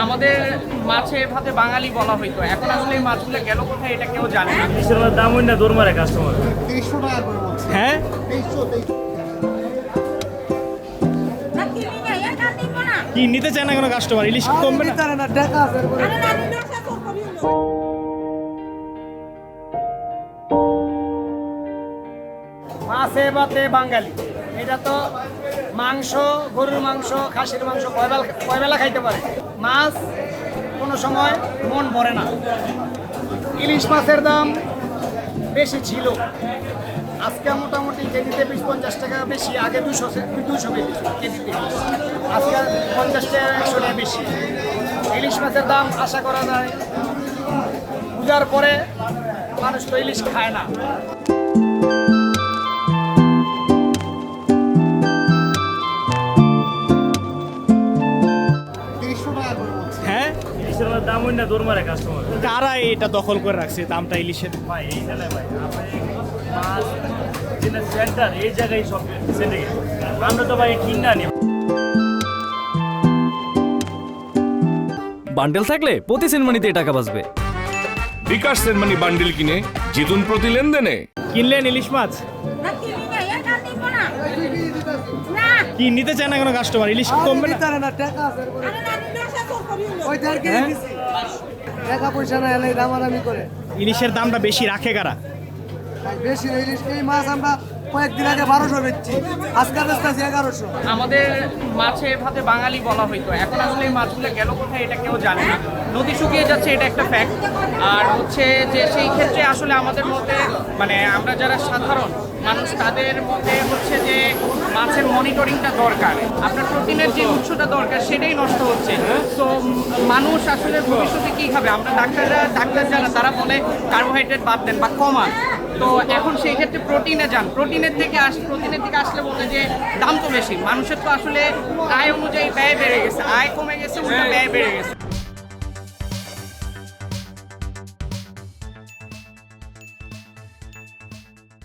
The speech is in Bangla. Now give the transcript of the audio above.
আমাদের মাছে ভাতে বাঙালি বলা হইতো, এখন আসলে এই মাছগুলো গেল কোথায় এটা কেউ জানে না। ইলিশের দাম হই না দৌড় মারে কাস্টমার। 2300 টাকা করে বলছে। হ্যাঁ 2300 কি নিতে চায় না কোনো কাস্টমার? ইলিশ কমবে না? টাকা আছে মাছে ভাতে বাঙালি, এটা তো মাংস, গরুর মাংস, খাসির মাংস কয় বেলা খাইতে পারে। মাছ কোনো সময় মন ভরে না। ইলিশ মাছের দাম বেশি ছিল, আজকে মোটামুটি কেজিতে 20-50 টাকা বেশি। আগে 200 কেজিতে, আজকে 50 টাকা 100 টাকা বেশি। ইলিশ মাছের দাম আশা করা যায় পূজার পরে মানুষ তো ইলিশ খায় না। হ্যাঁ ইলিশের দাম হই না দৌড় মারে কাস্টমার। কারা এটা দখল করে রাখছে দামটা ইলিশের? ভাই এই জায়গায় ভাই মাছ যেটা সেন্টার এই জায়গায় সব সেটে গেছে। আমরা তো ভাই কিনা নিই। বান্ডেল থাকলে প্রতি সেনমানিতে টাকা বাঁচবে। বিকাশ সেনমানি বান্ডিল কিনে জিতুন প্রতি লেনদেনে। কিনলেন ইলিশ মাছ? কি নিতে চায় না কোনো কাস্টমার? ইলিশ কমবে না? টাকা আছে ওই টাকা পয়সা না এলে দামাদামি করে। ইলিশের দামটা বেশি রাখে কারা? বেশি না, ইলিশ এই মাছ আমরা কয়েকদিন আগে 1200 বেচছি, আজকে বেচতেছি 1100। আমাদের মাছে ভাতে বাঙালি বলা হইতো, এখন আসলে এই মাছগুলো গেল কোথায় এটা কেউ জানে না। নদী শুকিয়ে যাচ্ছে, এটা একটা ফ্যাক্ট। আর হচ্ছে যে সেই ক্ষেত্রে আসলে আমাদের মধ্যে মানে আমরা যারা সাধারণ মানুষ তাদের মধ্যে হচ্ছে যে মাছের মনিটরিংটা দরকার। আপনার প্রোটিনের যে উৎসটা দরকার সেটাই নষ্ট হচ্ছে। তো মানুষ আসলে ভবিষ্যতে কী খাবে? আমরা ডাক্তার যারা তারা বলে কার্বোহাইড্রেট বাদ দেন বা কমান। তো এখন সেই ক্ষেত্রে প্রোটিনে যান, প্রোটিনের দিকে আসলে বলে যে দাম তো বেশি। মানুষের তো আসলে আয় অনুযায়ী ব্যয় বেড়ে গেছে, আয় কমে গেছে, উল্টো ব্যয় বেড়ে গেছে।